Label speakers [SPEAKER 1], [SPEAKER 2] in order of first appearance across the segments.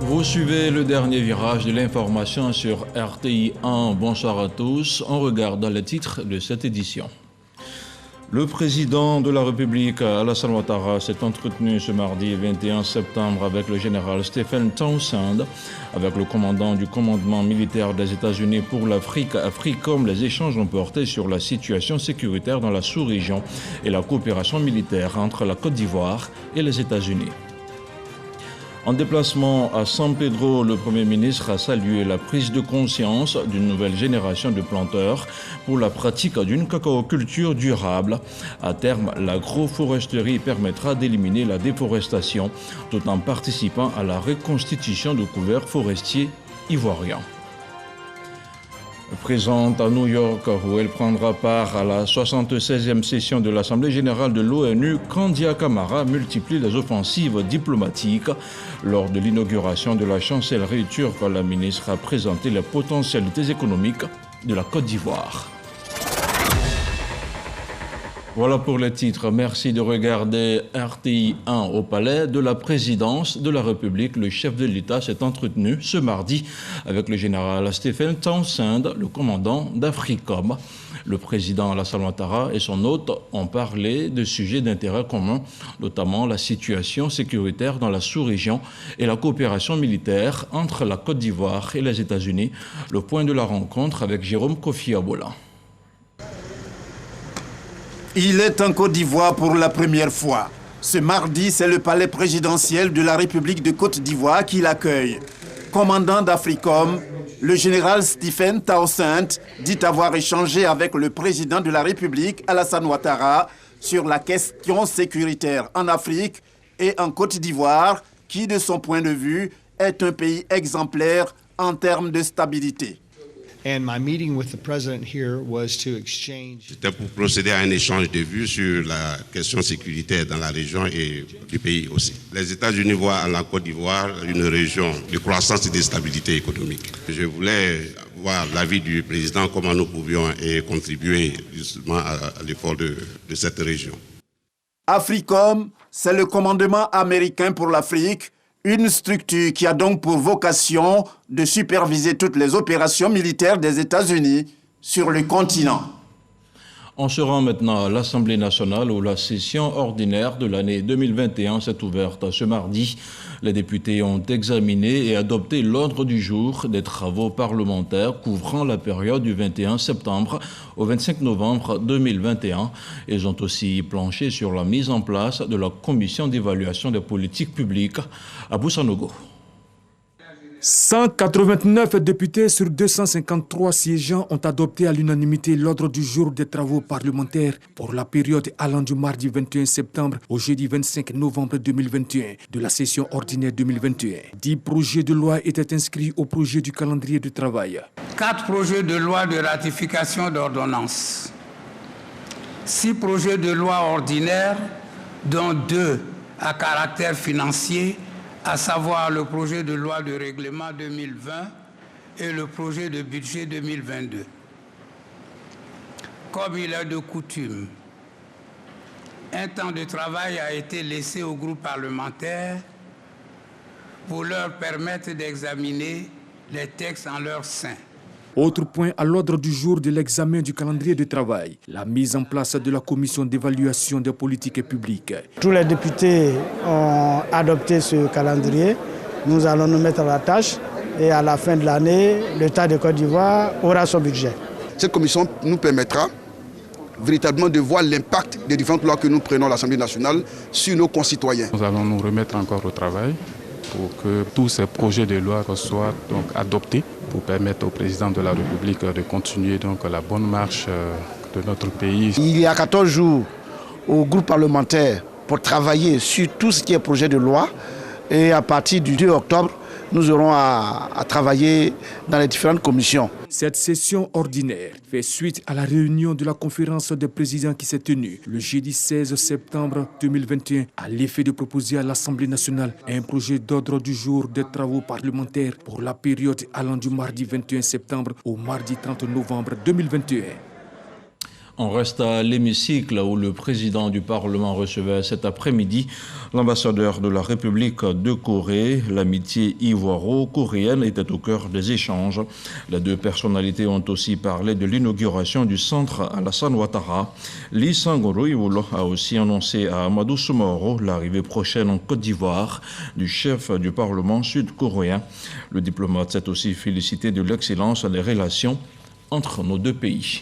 [SPEAKER 1] Vous suivez le dernier virage de l'information sur RTI 1. Bonsoir à tous. On regarde les titres de cette édition. Le président de la République, Alassane Ouattara, s'est entretenu ce mardi 21 septembre avec le général Stephen Townsend, avec le commandant du commandement militaire des États-Unis pour l'Afrique, AFRICOM. Les échanges ont porté sur la situation sécuritaire dans la sous-région et la coopération militaire entre la Côte d'Ivoire et les États-Unis. En déplacement à San Pedro, le Premier ministre a salué la prise de conscience d'une nouvelle génération de planteurs pour la pratique d'une cacaoculture durable. À terme, l'agroforesterie permettra d'éliminer la déforestation tout en participant à la reconstitution de couverts forestiers ivoiriens. Présente à New York, où elle prendra part à la 76e session de l'Assemblée générale de l'ONU, Kandia Camara multiplie les offensives diplomatiques. Lors de l'inauguration de la chancellerie turque, la ministre a présenté les potentialités économiques de la Côte d'Ivoire. Voilà pour les titres. Merci de regarder RTI 1 au palais de la présidence de la République. Le chef de l'État s'est entretenu ce mardi avec le général Stephen Townsend, le commandant d'AFRICOM. Le président Alassane Ouattara et son hôte ont parlé de sujets d'intérêt commun, notamment la situation sécuritaire dans la sous-région et la coopération militaire entre la Côte d'Ivoire et les États-Unis. Le point de la rencontre avec Jérôme Kofi Abola.
[SPEAKER 2] Il est en Côte d'Ivoire pour la première fois. Ce mardi, c'est le palais présidentiel de la République de Côte d'Ivoire qui l'accueille. Commandant d'AFRICOM, le général Stephen Townsend dit avoir échangé avec le président de la République, Alassane Ouattara, sur la question sécuritaire en Afrique et en Côte d'Ivoire, qui, de son point de vue, est un pays exemplaire en termes de stabilité.
[SPEAKER 3] C'était pour procéder à un échange de vues sur la question sécuritaire dans la région et du pays aussi. Les États-Unis voient en la Côte d'Ivoire une région de croissance et de stabilité économique. Je voulais voir l'avis du président, comment nous pouvions contribuer justement à l'effort de cette région.
[SPEAKER 2] AFRICOM, c'est le commandement américain pour l'Afrique, une structure qui a donc pour vocation de superviser toutes les opérations militaires des États-Unis sur le continent.
[SPEAKER 1] On se rend maintenant à l'Assemblée nationale où la session ordinaire de l'année 2021 s'est ouverte ce mardi. Les députés ont examiné et adopté l'ordre du jour des travaux parlementaires couvrant la période du 21 septembre au 25 novembre 2021. Ils ont aussi planché sur la mise en place de la commission d'évaluation des politiques publiques à Boussanogo.
[SPEAKER 4] 189 députés sur 253 siégeants ont adopté à l'unanimité l'ordre du jour des travaux parlementaires pour la période allant du mardi 21 septembre au jeudi 25 novembre 2021 de la session ordinaire 2021. 10 projets de loi étaient inscrits au projet du calendrier de travail.
[SPEAKER 5] 4 projets de loi de ratification d'ordonnances. 6 projets de loi ordinaires, dont 2 à caractère financier, à savoir le projet de loi de règlement 2020 et le projet de budget 2022. Comme il est de coutume, un temps de travail a été laissé aux groupes parlementaires pour leur permettre d'examiner les textes en leur sein.
[SPEAKER 4] Autre point à l'ordre du jour de l'examen du calendrier de travail, la mise en place de la commission d'évaluation des politiques publiques.
[SPEAKER 6] Tous les députés ont adopté ce calendrier. Nous allons nous mettre à la tâche et à la fin de l'année, l'État de Côte d'Ivoire aura son budget.
[SPEAKER 7] Cette commission nous permettra véritablement de voir l'impact des différentes lois que nous prenons à l'Assemblée nationale sur nos concitoyens.
[SPEAKER 8] Nous allons nous remettre encore au travail pour que tous ces projets de loi soient donc adoptés pour permettre au président de la République de continuer donc la bonne marche de notre pays.
[SPEAKER 6] Il y a 14 jours au groupe parlementaire pour travailler sur tout ce qui est projet de loi et à partir du 2 octobre, nous aurons à travailler dans les différentes commissions.
[SPEAKER 4] Cette session ordinaire fait suite à la réunion de la conférence des présidents qui s'est tenue le jeudi 16 septembre 2021 à l'effet de proposer à l'Assemblée nationale un projet d'ordre du jour des travaux parlementaires pour la période allant du mardi 21 septembre au mardi 30 novembre 2021.
[SPEAKER 1] On reste à l'hémicycle où le président du Parlement recevait cet après-midi l'ambassadeur de la République de Corée. L'amitié ivoiro-coréenne était au cœur des échanges. Les deux personnalités ont aussi parlé de l'inauguration du centre Alassane Ouattara. Lee Sangoro-Iwolo a aussi annoncé à Amadou Soumaoro l'arrivée prochaine en Côte d'Ivoire du chef du Parlement sud-coréen. Le diplomate s'est aussi félicité de l'excellence des relations entre nos deux pays.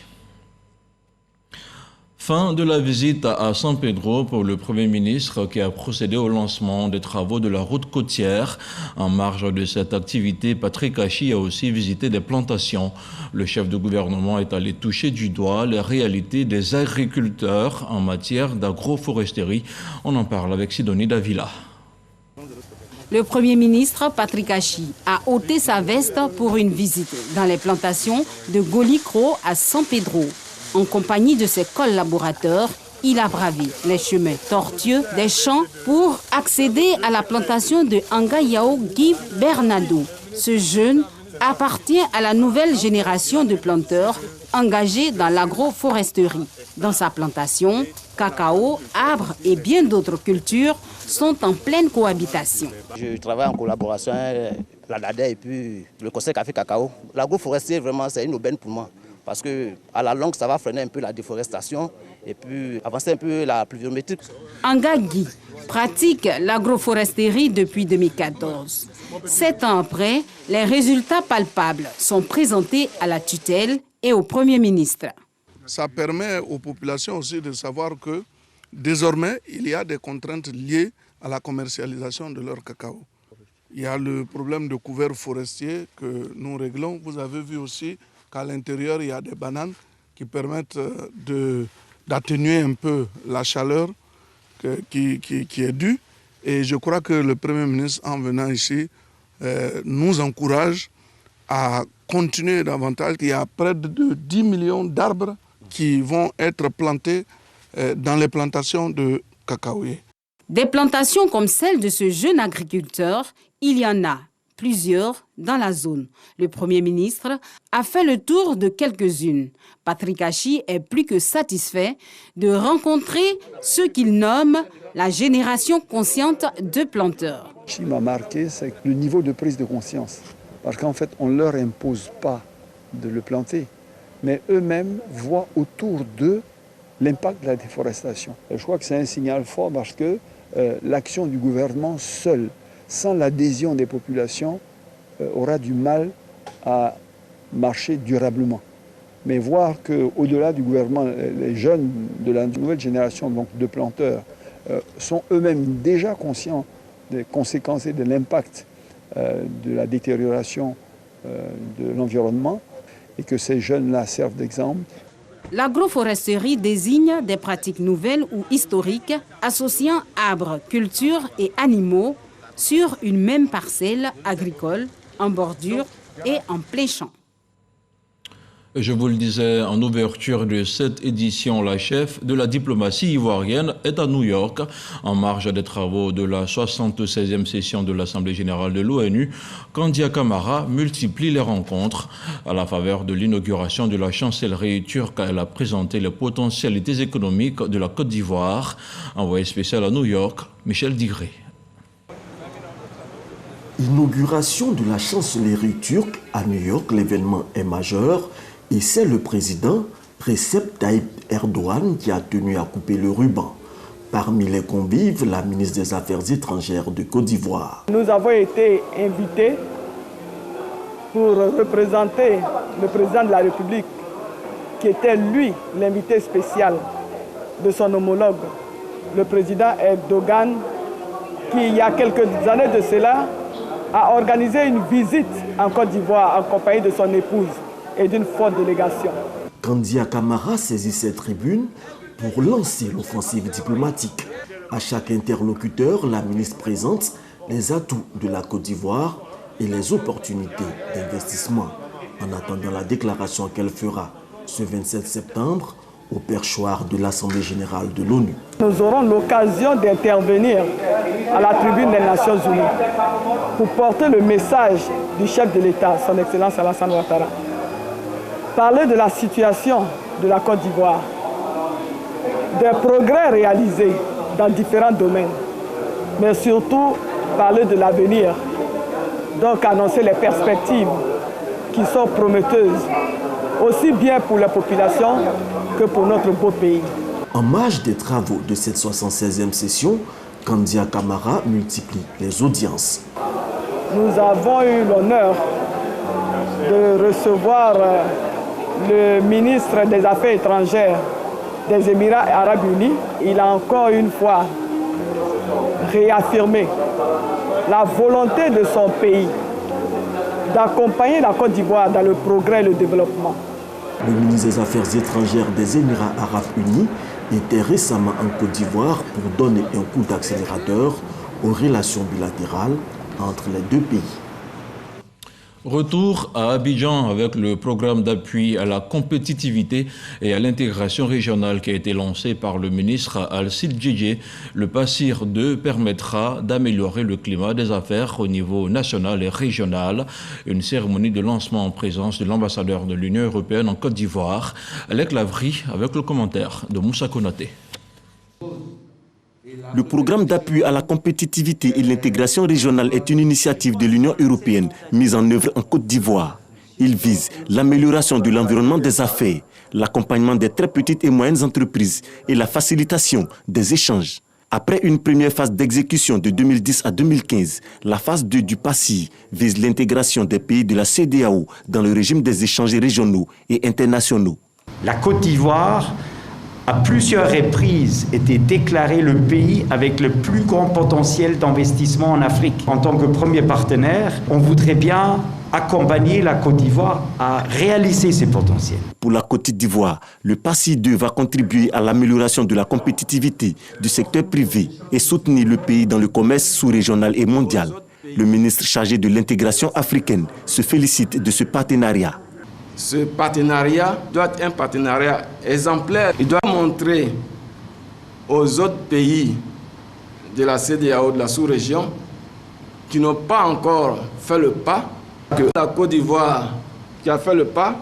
[SPEAKER 1] Fin de la visite à San Pedro pour le Premier ministre qui a procédé au lancement des travaux de la route côtière. En marge de cette activité, Patrick Achi a aussi visité des plantations. Le chef de gouvernement est allé toucher du doigt les réalités des agriculteurs en matière d'agroforesterie. On en parle avec Sidonie Davila.
[SPEAKER 9] Le Premier ministre, Patrick Achi, a ôté sa veste pour une visite dans les plantations de Golikro à San Pedro. En compagnie de ses collaborateurs, il a bravé les chemins tortueux des champs pour accéder à la plantation de Angayao Guy Bernardo. Ce jeune appartient à la nouvelle génération de planteurs engagés dans l'agroforesterie. Dans sa plantation, cacao, arbres et bien d'autres cultures sont en pleine cohabitation.
[SPEAKER 10] Je travaille en collaboration avec la NADE et puis le Conseil Café Cacao. L'agroforesterie, vraiment, c'est une aubaine pour moi. Parce qu'à la longue, ça va freiner un peu la déforestation et puis avancer un peu la pluviométrie.
[SPEAKER 9] Angagui pratique l'agroforesterie depuis 2014. 7 ans après, les résultats palpables sont présentés à la tutelle et au Premier ministre.
[SPEAKER 11] Ça permet aux populations aussi de savoir que désormais, il y a des contraintes liées à la commercialisation de leur cacao. Il y a le problème de couvert forestier que nous réglons. Vous avez vu aussi qu'à l'intérieur, il y a des bananes qui permettent d'atténuer un peu la chaleur qui est due. Et je crois que le Premier ministre, en venant ici, nous encourage à continuer davantage. Il y a près de 10 millions d'arbres qui vont être plantés dans les plantations de cacaoyers.
[SPEAKER 9] Des plantations comme celle de ce jeune agriculteur, il y en a plusieurs dans la zone. Le Premier ministre a fait le tour de quelques-unes. Patrick Achi est plus que satisfait de rencontrer ce qu'il nomme la génération consciente de planteurs.
[SPEAKER 12] Ce qui m'a marqué, c'est le niveau de prise de conscience. Parce qu'en fait, on ne leur impose pas de le planter, mais eux-mêmes voient autour d'eux l'impact de la déforestation. Et je crois que c'est un signal fort parce que l'action du gouvernement seul, sans l'adhésion des populations, aura du mal à marcher durablement. Mais voir qu'au-delà du gouvernement, les jeunes de la nouvelle génération donc de planteurs sont eux-mêmes déjà conscients des conséquences et de l'impact de la détérioration de l'environnement et que ces jeunes-là servent d'exemple.
[SPEAKER 9] L'agroforesterie désigne des pratiques nouvelles ou historiques associant arbres, cultures et animaux sur une même parcelle agricole, en bordure et en plein champ.
[SPEAKER 1] Je vous le disais en ouverture de cette édition, la chef de la diplomatie ivoirienne est à New York en marge des travaux de la 76e session de l'Assemblée générale de l'ONU. Kandia Camara multiplie les rencontres. À la faveur de l'inauguration de la chancellerie turque, elle a présenté les potentialités économiques de la Côte d'Ivoire. Envoyé spécial à New York, Michel Digré.
[SPEAKER 13] Inauguration de la chancellerie turque à New York, l'événement est majeur et c'est le président Recep Tayyip Erdogan qui a tenu à couper le ruban. Parmi les convives, la ministre des Affaires étrangères de Côte d'Ivoire.
[SPEAKER 14] Nous avons été invités pour représenter le président de la République qui était lui l'invité spécial de son homologue, le président Erdogan, qui il y a quelques années de cela a organisé une visite en Côte d'Ivoire en compagnie de son épouse et d'une forte délégation.
[SPEAKER 13] Kandia Camara saisit cette tribune pour lancer l'offensive diplomatique. À chaque interlocuteur, la ministre présente les atouts de la Côte d'Ivoire et les opportunités d'investissement. En attendant la déclaration qu'elle fera ce 27 septembre au perchoir de l'Assemblée générale de l'ONU.
[SPEAKER 14] Nous aurons l'occasion d'intervenir à la tribune des Nations Unies pour porter le message du chef de l'État, son Excellence Alassane Ouattara. Parler de la situation de la Côte d'Ivoire des progrès réalisés dans différents domaines, mais surtout parler de l'avenir, donc annoncer les perspectives qui sont prometteuses, aussi bien pour la population que pour notre beau pays.
[SPEAKER 13] En marge des travaux de cette 76e session, Kandia Camara multiplie les audiences.
[SPEAKER 14] Nous avons eu l'honneur de recevoir le ministre des Affaires étrangères des Émirats arabes unis. Il a encore une fois réaffirmé la volonté de son pays d'accompagner la Côte d'Ivoire dans le progrès et le développement.
[SPEAKER 13] Le ministre des Affaires étrangères des Émirats arabes unis était récemment en Côte d'Ivoire pour donner un coup d'accélérateur aux relations bilatérales entre les deux pays.
[SPEAKER 1] Retour à Abidjan avec le programme d'appui à la compétitivité et à l'intégration régionale qui a été lancé par le ministre Alcide Djedje. Le PASSIR 2 permettra d'améliorer le climat des affaires au niveau national et régional. Une cérémonie de lancement en présence de l'ambassadeur de l'Union européenne en Côte d'Ivoire, Alec Lavry, avec le commentaire de Moussa Konaté.
[SPEAKER 13] Le programme d'appui à la compétitivité et l'intégration régionale est une initiative de l'Union européenne mise en œuvre en Côte d'Ivoire. Il vise l'amélioration de l'environnement des affaires, l'accompagnement des très petites et moyennes entreprises et la facilitation des échanges. Après une première phase d'exécution de 2010 à 2015, la phase 2 du PASSIR vise l'intégration des pays de la CEDEAO dans le régime des échanges régionaux et internationaux.
[SPEAKER 15] La Côte d'Ivoire à plusieurs reprises été déclaré le pays avec le plus grand potentiel d'investissement en Afrique. En tant que premier partenaire, on voudrait bien accompagner la Côte d'Ivoire à réaliser ses potentiels.
[SPEAKER 13] Pour la Côte d'Ivoire, le PASSIR 2 va contribuer à l'amélioration de la compétitivité du secteur privé et soutenir le pays dans le commerce sous-régional et mondial. Le ministre chargé de l'intégration africaine se félicite de ce partenariat.
[SPEAKER 16] Ce partenariat doit être un partenariat exemplaire. Il doit montrer aux autres pays de la CEDEAO, de la sous-région, qui n'ont pas encore fait le pas, que la Côte d'Ivoire qui a fait le pas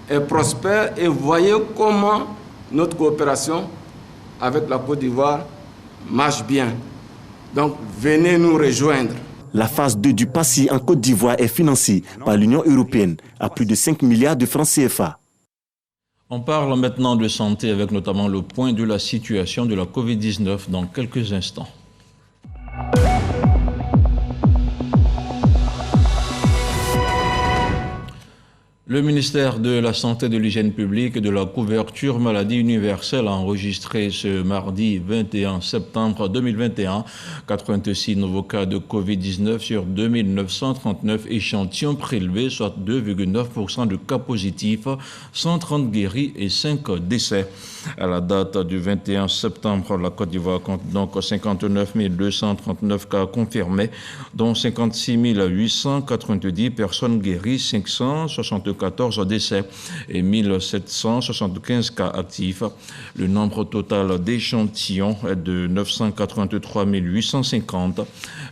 [SPEAKER 16] est prospère et voyez comment notre coopération avec la Côte d'Ivoire marche bien. Donc venez nous rejoindre.
[SPEAKER 13] La phase 2 du PASSIR en Côte d'Ivoire est financée par l'Union européenne à plus de 5 milliards de francs CFA.
[SPEAKER 1] On parle maintenant de santé avec notamment le point de la situation de la Covid-19 dans quelques instants. Le ministère de la Santé, de l'Hygiène publique et de la couverture maladie universelle a enregistré ce mardi 21 septembre 2021 86 nouveaux cas de Covid-19 sur 2939 échantillons prélevés, soit 2,9% de cas positifs, 130 guéris et 5 décès. À la date du 21 septembre, la Côte d'Ivoire compte donc 59 239 cas confirmés, dont 56 890 personnes guéries, 574 décès et 1775 cas actifs. Le nombre total d'échantillons est de 983 850.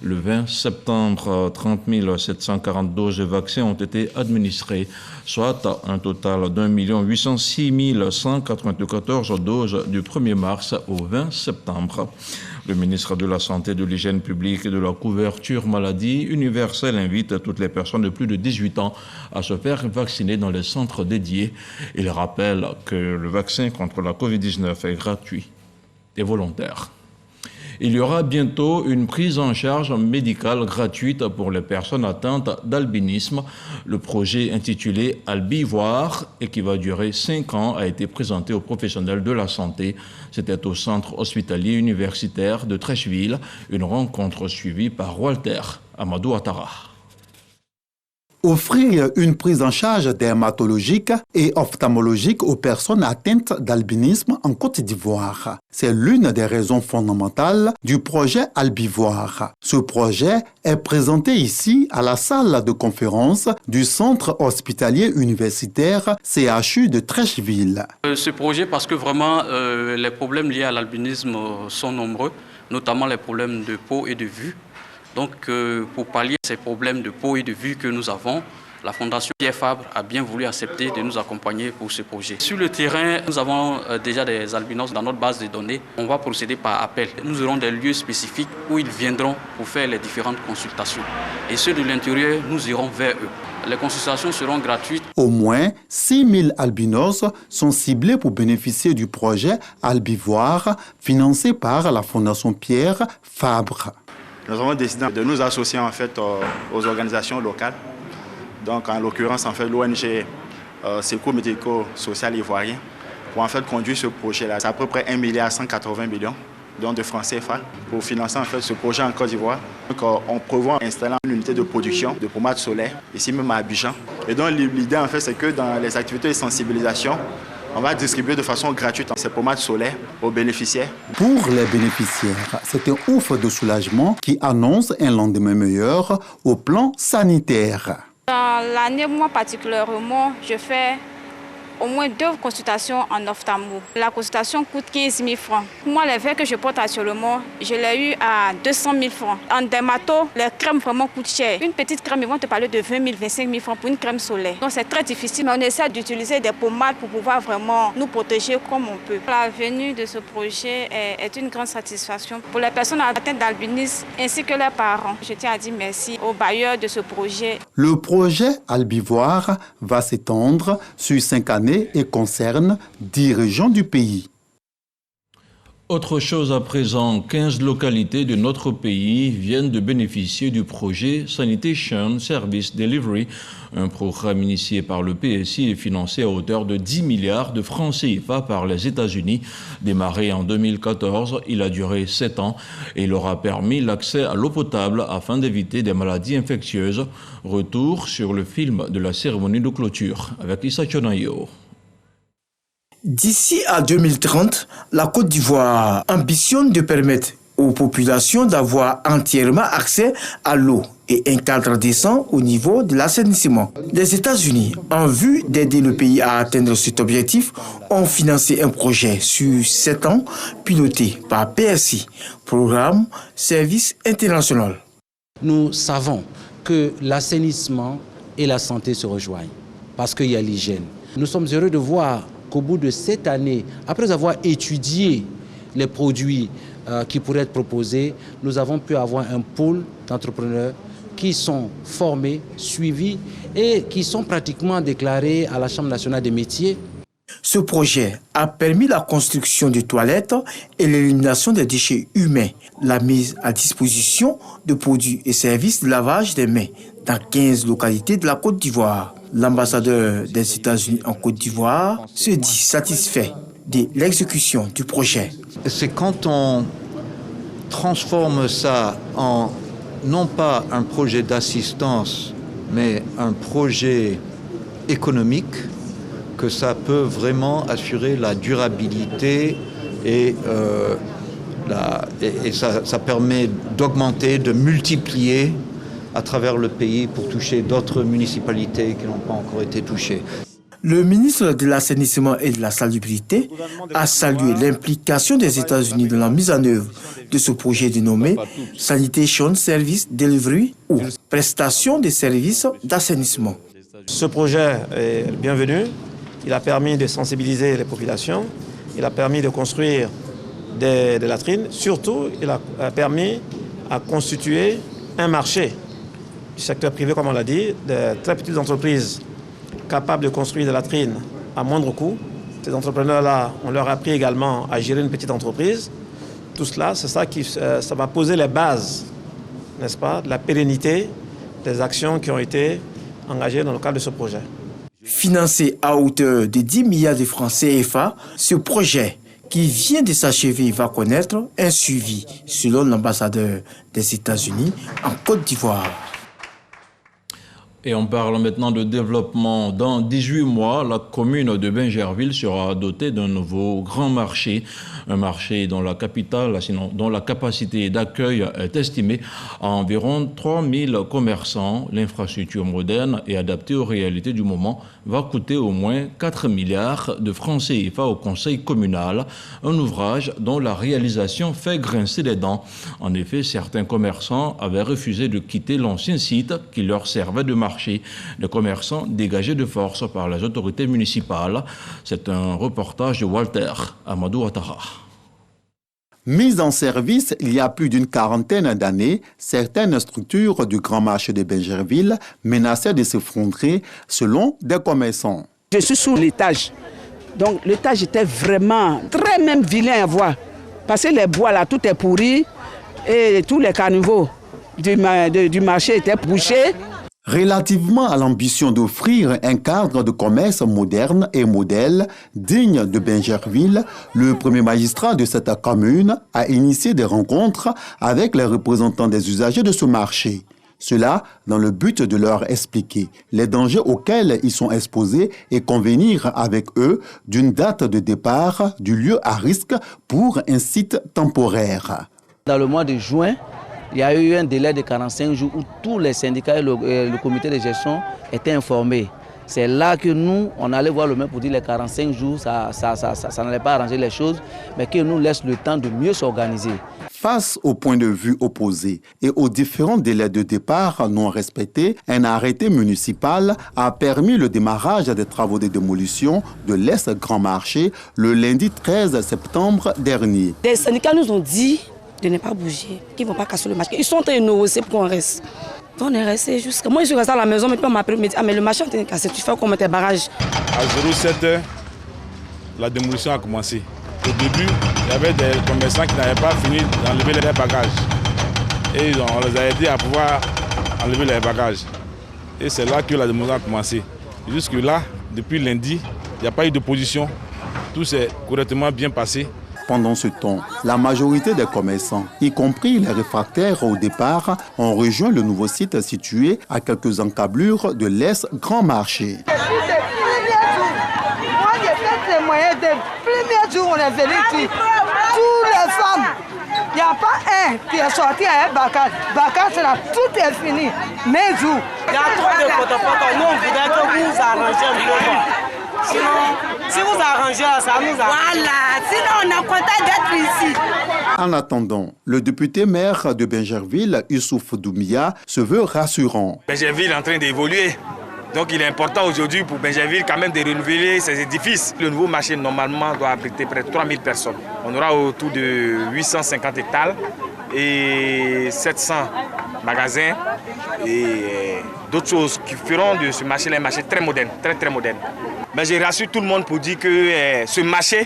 [SPEAKER 1] Le 20 septembre, 30 740 doses de vaccins ont été administrées, soit un total d'1 806 194 doses du 1er mars au 20 septembre. Le ministre de la Santé, de l'Hygiène publique et de la couverture maladie universelle invite toutes les personnes de plus de 18 ans à se faire vacciner dans les centres dédiés. Il rappelle que le vaccin contre la Covid-19 est gratuit et volontaire. Il y aura bientôt une prise en charge médicale gratuite pour les personnes atteintes d'albinisme. Le projet intitulé Albivoir et qui va durer 5 ans a été présenté aux professionnels de la santé. C'était au centre hospitalier universitaire de Treichville, une rencontre suivie par Walter Amadou Ouattara.
[SPEAKER 17] Offrir une prise en charge dermatologique et ophtalmologique aux personnes atteintes d'albinisme en Côte d'Ivoire. C'est l'une des raisons fondamentales du projet Albivoir. Ce projet est présenté ici à la salle de conférence du centre hospitalier universitaire CHU de Treichville.
[SPEAKER 18] Ce projet, parce que vraiment les problèmes liés à l'albinisme sont nombreux, notamment les problèmes de peau et de vue. Donc, pour pallier ces problèmes de peau et de vue que nous avons, la Fondation Pierre Fabre a bien voulu accepter de nous accompagner pour ce projet. Sur le terrain, nous avons déjà des albinos dans notre base de données. On va procéder par appel. Nous aurons des lieux spécifiques où ils viendront pour faire les différentes consultations. Et ceux de l'intérieur, nous irons vers eux. Les consultations seront gratuites.
[SPEAKER 17] Au moins 6000 albinos sont ciblés pour bénéficier du projet Albivoir financé par la Fondation Pierre Fabre.
[SPEAKER 19] Nous avons décidé de nous associer en fait aux organisations locales. Donc en l'occurrence en fait l'ONG Secours médico-social ivoirien pour en fait conduire ce projet-là. C'est à peu près 1,180 milliard de francs CFA pour financer en fait ce projet en Côte d'Ivoire. Donc on prévoit installer une unité de production de pommades solaires ici même à Abidjan. Et donc l'idée en fait c'est que dans les activités de sensibilisation, on va distribuer de façon gratuite ces pommades solaires aux bénéficiaires.
[SPEAKER 17] Pour les bénéficiaires, c'est un ouf de soulagement qui annonce un lendemain meilleur au plan sanitaire.
[SPEAKER 20] Dans l'année, moi particulièrement, je fais au moins 2 consultations en ophtalmo. La consultation coûte 15 000 francs. Moi, les verres que je porte actuellement, je l'ai eu à 200 000 francs. En dermato, les crèmes vraiment coûtent cher. Une petite crème, ils vont te parler de 20 000, 25 000 francs pour une crème solaire. Donc c'est très difficile, mais on essaie d'utiliser des pommades pour pouvoir vraiment nous protéger comme on peut. La venue de ce projet est une grande satisfaction pour les personnes atteintes d'albinisme ainsi que leurs parents. Je tiens à dire merci aux bailleurs de ce projet.
[SPEAKER 17] Le projet Albivoir va s'étendre sur 5 années et concerne 10 régions du pays.
[SPEAKER 1] Autre chose à présent, 15 localités de notre pays viennent de bénéficier du projet Sanitation Service Delivery, un programme initié par le PSI et financé à hauteur de 10 milliards de francs CFA par les États-Unis. Démarré en 2014, il a duré 7 ans et il aura permis l'accès à l'eau potable afin d'éviter des maladies infectieuses. Retour sur le film de la cérémonie de clôture avec Issa Chonayo.
[SPEAKER 21] D'ici à 2030, la Côte d'Ivoire ambitionne de permettre aux populations d'avoir entièrement accès à l'eau et un cadre décent au niveau de l'assainissement. Les États-Unis, en vue d'aider le pays à atteindre cet objectif, ont financé un projet sur 7 ans piloté par PSI, Programme Service International.
[SPEAKER 22] Nous savons que l'assainissement et la santé se rejoignent parce qu'il y a l'hygiène. Nous sommes heureux de voir qu'au bout de 7 années, après avoir étudié les produits qui pourraient être proposés, nous avons pu avoir un pôle d'entrepreneurs qui sont formés, suivis et qui sont pratiquement déclarés à la Chambre nationale des métiers.
[SPEAKER 21] Ce projet a permis la construction de toilettes et l'élimination des déchets humains, la mise à disposition de produits et services de lavage des mains dans 15 localités de la Côte d'Ivoire. L'ambassadeur des États-Unis en Côte d'Ivoire se dit satisfait de l'exécution du projet.
[SPEAKER 23] C'est quand on transforme ça en non pas un projet d'assistance, mais un projet économique, que ça peut vraiment assurer la durabilité et ça permet d'augmenter, de multiplier à travers le pays pour toucher d'autres municipalités qui n'ont pas encore été touchées.
[SPEAKER 21] Le ministre de l'Assainissement et de la Salubrité a salué l'implication des États-Unis dans la mise en œuvre de ce projet dénommé Sanitation Service Delivery ou prestation de services d'assainissement.
[SPEAKER 24] Ce projet est bienvenu. Il a permis de sensibiliser les populations. Il a permis de construire des latrines. Surtout, il a permis à constituer un marché du secteur privé, comme on l'a dit, de très petites entreprises capables de construire des latrines à moindre coût. Ces entrepreneurs-là, on leur a appris également à gérer une petite entreprise. Tout cela, c'est ça qui ça va poser les bases, n'est-ce pas, de la pérennité des actions qui ont été engagées dans le cadre de ce projet.
[SPEAKER 21] Financé à hauteur de 10 milliards de francs CFA, ce projet qui vient de s'achever va connaître un suivi, selon l'ambassadeur des États-Unis en Côte d'Ivoire.
[SPEAKER 1] Et on parle maintenant de développement. Dans 18 mois, la commune de Bingerville sera dotée d'un nouveau grand marché. Un marché dont la capacité d'accueil est estimée à environ 3000 commerçants. L'infrastructure moderne et adaptée aux réalités du moment va coûter au moins 4 milliards de francs CFA au conseil communal. Un ouvrage dont la réalisation fait grincer les dents. En effet, certains commerçants avaient refusé de quitter l'ancien site qui leur servait de marché marché des commerçants dégagés de force par les autorités municipales. C'est un reportage de Walter Amadou Ouattara.
[SPEAKER 17] Mise en service il y a plus d'une quarantaine d'années, certaines structures du Grand Marché de Bingerville menaçaient de s'effondrer selon des commerçants.
[SPEAKER 2] Je suis sous l'étage. Donc l'étage était vraiment très même vilain à voir. Parce que les bois là, tout est pourri et tous les caniveaux du marché étaient bouchés.
[SPEAKER 17] Relativement à l'ambition d'offrir un cadre de commerce moderne et modèle digne de Bingerville, le premier magistrat de cette commune a initié des rencontres avec les représentants des usagers de ce marché. Cela dans le but de leur expliquer les dangers auxquels ils sont exposés et convenir avec eux d'une date de départ du lieu à risque pour un site temporaire.
[SPEAKER 3] Dans le mois de juin, il y a eu un délai de 45 jours où tous les syndicats et le comité de gestion étaient informés. C'est là que nous, on allait voir le maire pour dire les 45 jours, ça n'allait pas arranger les choses, mais qu'il nous laisse le temps de mieux s'organiser.
[SPEAKER 17] Face aux points de vue opposés et aux différents délais de départ non respectés, un arrêté municipal a permis le démarrage des travaux de démolition de l'Est-Grand Marché le lundi 13 septembre dernier.
[SPEAKER 2] Les syndicats nous ont dit de ne pas bouger, qu'ils ne vont pas casser le marché. Ils sont en train de négocier pour qu'on reste. On est resté jusqu'à... Moi, je suis resté à la maison, mais puis on m'a appelé, ah, mais le marché est en train de casser, tu fais comment tes barrages?
[SPEAKER 5] À 07h, la démolition a commencé. Au début, il y avait des commerçants qui n'avaient pas fini d'enlever les bagages. Et on les a aidés à pouvoir enlever les bagages. Et c'est là que la démolition a commencé. Jusque-là, depuis lundi, il n'y a pas eu d'opposition. Tout s'est correctement bien passé.
[SPEAKER 17] Pendant ce temps, la majorité des commerçants, y compris les réfractaires au départ, ont rejoint le nouveau site situé à quelques encablures de l'Est-Grand Marché.
[SPEAKER 7] Moi, j'ai fait témoigner des premiers jours où on est venu ici. Toutes les femmes, il n'y a pas un qui est sorti à un bacal. Bacal, c'est là, tout est fini. Mes jours.
[SPEAKER 25] Il y a trop de potopoto. Nous, on voudrait que vous arrangez un peu. Sinon, si vous arrangez, ça nous arrange.
[SPEAKER 7] Voilà, sinon on est content d'être ici.
[SPEAKER 17] En attendant, le député maire de Bingerville, Youssouf Doumbia, se veut rassurant.
[SPEAKER 26] Bingerville est en train d'évoluer. Donc il est important aujourd'hui pour Bingerville quand même de renouveler ses édifices. Le nouveau marché normalement doit abriter près de 3000 personnes. On aura autour de 850 hectares et 700 magasins et d'autres choses qui feront de ce marché un marché très moderne, très moderne. Mais je rassure tout le monde pour dire que ce marché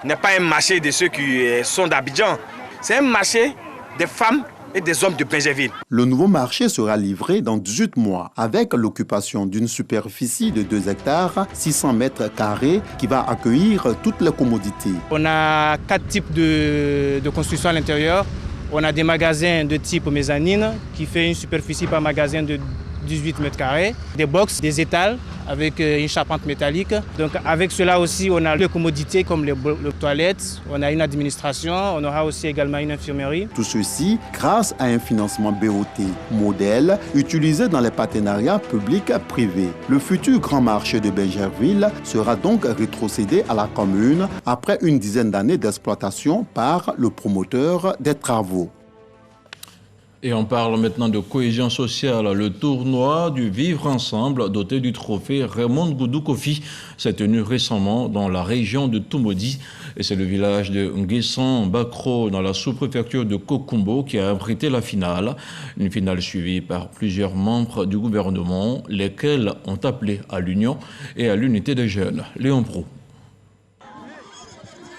[SPEAKER 26] n'est pas un marché de ceux qui sont d'Abidjan. C'est un marché des femmes et des hommes de Bingerville.
[SPEAKER 17] Le nouveau marché sera livré dans 18 mois avec l'occupation d'une superficie de 2 hectares, 600 mètres carrés qui va accueillir toutes les commodités.
[SPEAKER 27] On a 4 types de construction à l'intérieur. On a des magasins de type mezzanine qui fait une superficie par magasin de 18 mètres carrés, des box, des étals avec une charpente métallique. Donc avec cela aussi, on a des commodités comme les toilettes, on a une administration, on aura aussi également une infirmerie.
[SPEAKER 17] Tout ceci grâce à un financement BOT modèle utilisé dans les partenariats publics-privés. Le futur grand marché de Bingerville sera donc rétrocédé à la commune après une dizaine d'années d'exploitation par le promoteur des travaux.
[SPEAKER 1] Et on parle maintenant de cohésion sociale. Le tournoi du Vivre Ensemble, doté du trophée Raymond Goudou Kofi, s'est tenu récemment dans la région de Tumodi. Et c'est le village de Nguessan Bakro, dans la sous-préfecture de Kokumbo, qui a abrité la finale. Une finale suivie par plusieurs membres du gouvernement, lesquels ont appelé à l'union et à l'unité des jeunes. Léon Pro.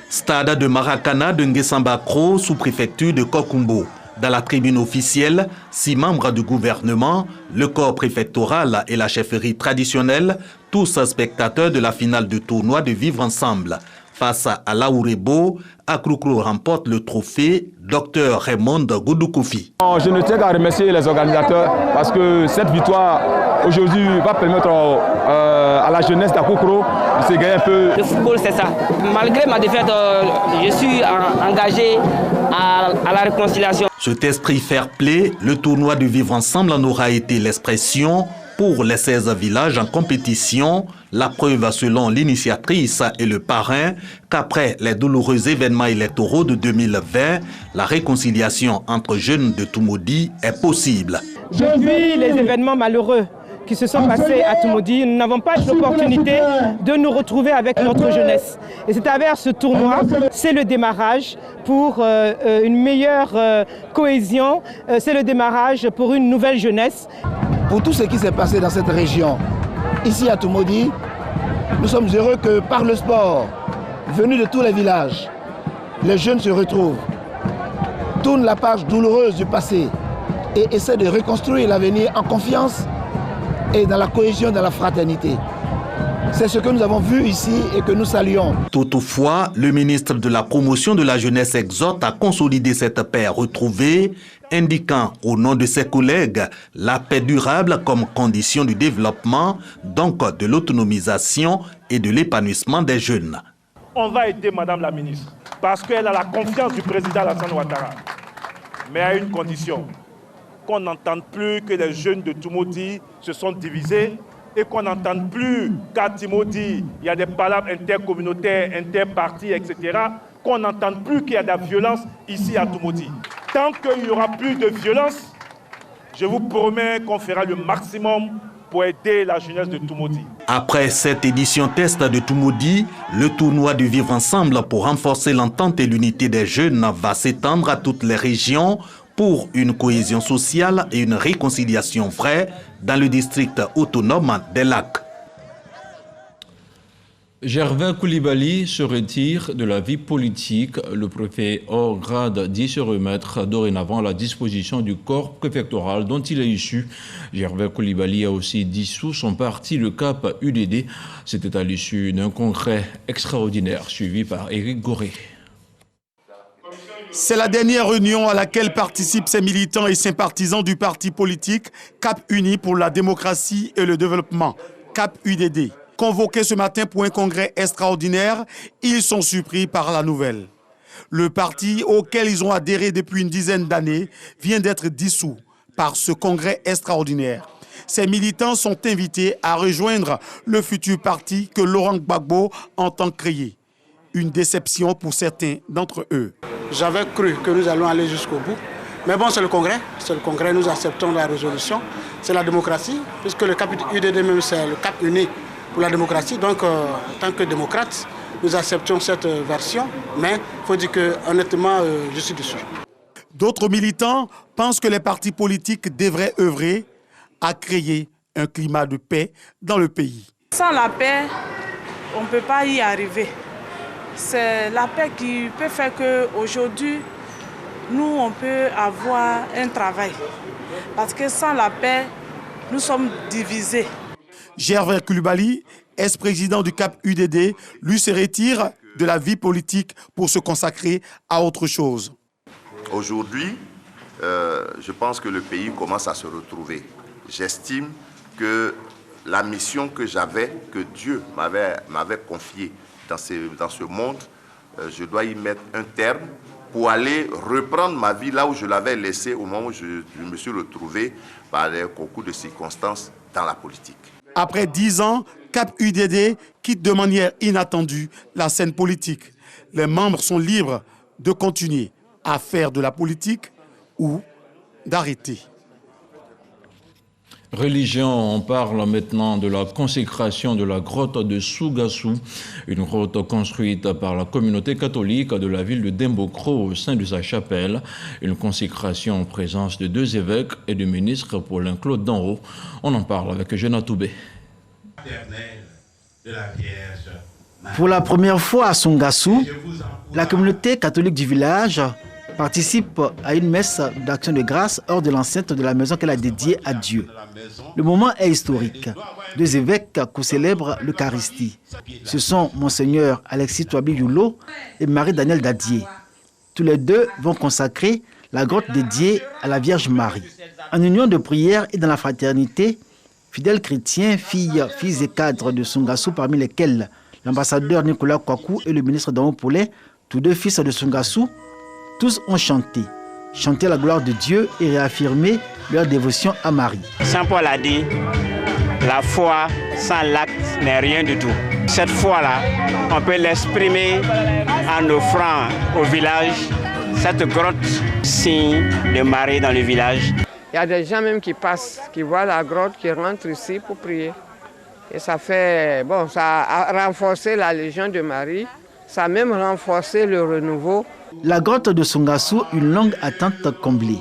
[SPEAKER 28] Stade de Maracana de Nguessan Bakro, sous-préfecture de Kokumbo. Dans la tribune officielle, 6 membres du gouvernement, le corps préfectoral et la chefferie traditionnelle, tous spectateurs de la finale du tournoi de Vivre Ensemble. Face à Laourebo, Akroukro remporte le trophée Dr Raymond Goudou Kofi.
[SPEAKER 29] Je ne tiens qu'à remercier les organisateurs parce que cette victoire aujourd'hui va permettre à la jeunesse d'Akroukro de se gagner un peu.
[SPEAKER 25] Le football, c'est ça. Malgré ma défaite, je suis engagé à la réconciliation.
[SPEAKER 28] Cet esprit fair play, le tournoi de Vivre Ensemble en aura été l'expression pour les 16 villages en compétition. La preuve selon l'initiatrice et le parrain qu'après les douloureux événements électoraux de 2020, la réconciliation entre jeunes de Tumodi est possible.
[SPEAKER 14] Je vis les événements malheureux
[SPEAKER 27] qui se sont passés à Toumoudi, nous n'avons pas eu l'opportunité de nous retrouver avec notre jeunesse. Et c'est à travers ce tournoi, c'est le démarrage pour une meilleure cohésion, c'est le démarrage pour une nouvelle jeunesse.
[SPEAKER 4] Pour tout ce qui s'est passé dans cette région, ici à Toumoudi, nous sommes heureux que par le sport, venu de tous les villages, les jeunes se retrouvent, tournent la page douloureuse du passé et essaient de reconstruire l'avenir en confiance et dans la cohésion, dans la fraternité. C'est ce que nous avons vu ici et que nous saluons.
[SPEAKER 28] Toutefois, le ministre de la Promotion de la Jeunesse exhorte à consolider cette paix retrouvée, indiquant au nom de ses collègues la paix durable comme condition du développement, donc de l'autonomisation et de l'épanouissement des jeunes.
[SPEAKER 6] On va aider Madame la ministre parce qu'elle a la confiance du président Alassane Ouattara, mais à une condition, qu'on n'entende plus que les jeunes de Toumoudi se sont divisés et qu'on n'entende plus qu'à Toumoudi, il y a des palabres intercommunautaires, interpartis, etc., qu'on n'entende plus qu'il y a de la violence ici à Toumoudi. Tant qu'il n'y aura plus de violence, je vous promets qu'on fera le maximum pour aider la jeunesse de Toumoudi.
[SPEAKER 28] Après cette édition test de Toumoudi, le tournoi du vivre ensemble pour renforcer l'entente et l'unité des jeunes va s'étendre à toutes les régions pour une cohésion sociale et une réconciliation vraie dans le district autonome des Lacs.
[SPEAKER 1] Gervais Koulibaly se retire de la vie politique. Le préfet hors grade dit se remettre dorénavant à la disposition du corps préfectoral dont il est issu. Gervais Koulibaly a aussi dissous son parti, le CAP UDD. C'était à l'issue d'un congrès extraordinaire suivi par Éric Goré.
[SPEAKER 8] C'est la dernière réunion à laquelle participent ces militants et sympathisants du parti politique CAP Uni pour la démocratie et le développement, CAP UDD. Convoqués ce matin pour un congrès extraordinaire, ils sont surpris par la nouvelle. Le parti auquel ils ont adhéré depuis une dizaine d'années vient d'être dissous par ce congrès extraordinaire. Ces militants sont invités à rejoindre le futur parti que Laurent Gbagbo entend créer. Une déception pour certains d'entre eux.
[SPEAKER 9] J'avais cru que nous allons aller jusqu'au bout. Mais bon, c'est le Congrès, nous acceptons la résolution. C'est la démocratie, puisque le CAP UDD même, c'est le CAP uni pour la démocratie. Donc, en tant que démocrate, nous acceptons cette version. Mais il faut dire que, honnêtement, je suis déçu.
[SPEAKER 8] D'autres militants pensent que les partis politiques devraient œuvrer à créer un climat de paix dans le pays.
[SPEAKER 10] Sans la paix, on ne peut pas y arriver. C'est la paix qui peut faire qu'aujourd'hui, nous, on peut avoir un travail. Parce que sans la paix, nous sommes divisés.
[SPEAKER 8] Gervais Koulibaly, ex-président du CAP UDD, lui se retire de la vie politique pour se consacrer à autre chose.
[SPEAKER 11] Aujourd'hui, je pense que le pays commence à se retrouver. J'estime que la mission que j'avais, que Dieu m'avait confiée, dans ce monde, je dois y mettre un terme pour aller reprendre ma vie là où je l'avais laissée au moment où je me suis retrouvé par les concours de circonstances dans la politique.
[SPEAKER 8] Après 10 ans, CAP UDD quitte de manière inattendue la scène politique. Les membres sont libres de continuer à faire de la politique ou d'arrêter.
[SPEAKER 1] Religion, on parle maintenant de la consécration de la grotte de Sougassou, une grotte construite par la communauté catholique de la ville de Dembokro au sein de sa chapelle. Une consécration en présence de 2 évêques et du ministre Paulin-Claude Danhaut. On en parle avec Eugène Toubé.
[SPEAKER 12] Pour la première fois à Sougassou, la communauté catholique du village participe à une messe d'action de grâce hors de l'enceinte de la maison qu'elle a dédiée à Dieu. Le moment est historique. 2 évêques co-célèbrent l'Eucharistie. Ce sont Monseigneur Alexis Touabli Yulo et Marie-Danielle Dadier. Tous les 2 vont consacrer la grotte dédiée à la Vierge Marie. En union de prière et dans la fraternité, fidèles chrétiens, filles et cadres de Sougassou, parmi lesquels l'ambassadeur Nicolas Kwaku et le ministre Danhaut Paulin, tous 2 fils de Sougassou, tous ont chanté la gloire de Dieu et réaffirmé leur dévotion à Marie.
[SPEAKER 15] Saint Paul a dit, la foi sans l'acte n'est rien du tout. Cette foi-là, on peut l'exprimer en offrant au village cette grotte, signe de Marie dans le village.
[SPEAKER 13] Il y a des gens même qui passent, qui voient la grotte, qui rentrent ici pour prier. Et ça fait, bon, ça a renforcé la Légion de Marie, ça a même renforcé le renouveau.
[SPEAKER 12] La grotte de Songassou, une longue attente comblée.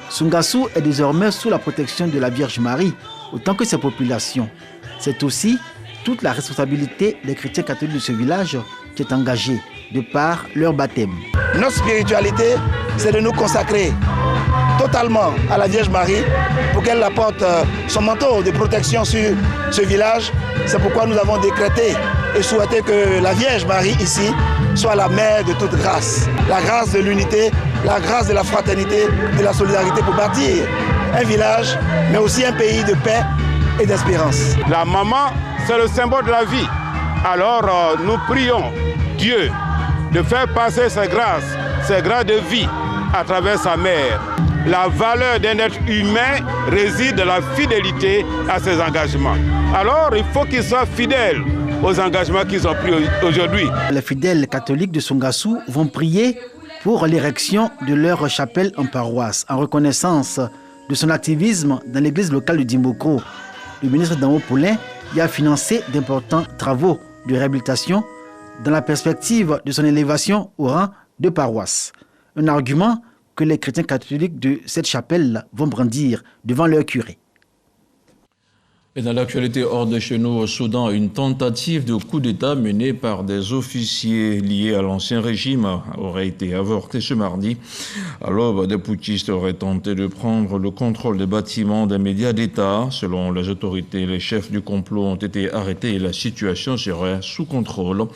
[SPEAKER 12] Songassou est désormais sous la protection de la Vierge Marie, autant que sa population. C'est aussi toute la responsabilité des chrétiens catholiques de ce village qui est engagée de par leur baptême.
[SPEAKER 4] Notre spiritualité, c'est de nous consacrer totalement à la Vierge Marie pour qu'elle apporte son manteau de protection sur ce village. C'est pourquoi nous avons décrété et souhaité que la Vierge Marie ici soit la mère de toute grâce. La grâce de l'unité, la grâce de la fraternité, de la solidarité pour bâtir un village, mais aussi un pays de paix et d'espérance.
[SPEAKER 16] La maman, c'est le symbole de la vie. Alors nous prions Dieu de faire passer ses grâces de vie à travers sa mère. La valeur d'un être humain réside dans la fidélité à ses engagements. Alors il faut qu'ils soient fidèles aux engagements qu'ils ont pris aujourd'hui.
[SPEAKER 12] Les fidèles catholiques de Songassou vont prier pour l'érection de leur chapelle en paroisse, en reconnaissance de son activisme dans l'église locale de Dimbokro. Le ministre Damo Poulain y a financé d'importants travaux de réhabilitation dans la perspective de son élévation au rang de paroisse. Un argument que les chrétiens catholiques de cette chapelle vont brandir devant leur curé.
[SPEAKER 1] Et dans l'actualité hors de chez nous au Soudan, une tentative de coup d'État menée par des officiers liés à l'ancien régime aurait été avortée ce mardi. À l'aube, des putschistes auraient tenté de prendre le contrôle des bâtiments des médias d'État. Selon les autorités, les chefs du complot ont été arrêtés et la situation serait sous contrôle.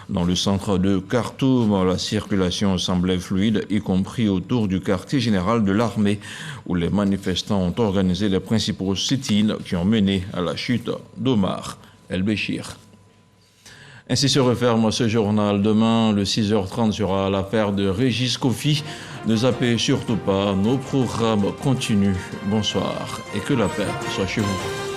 [SPEAKER 1] Dans le centre de Khartoum, la circulation semblait fluide, y compris autour du quartier général de l'armée, où les manifestants ont organisé les principaux sit-ins qui ont mené à la chute d'Omar El-Béchir. Ainsi se referme ce journal. Demain, le 6h30 sera l'affaire de Régis Kofi. Ne zappez surtout pas, nos programmes continuent. Bonsoir et que la paix soit chez vous.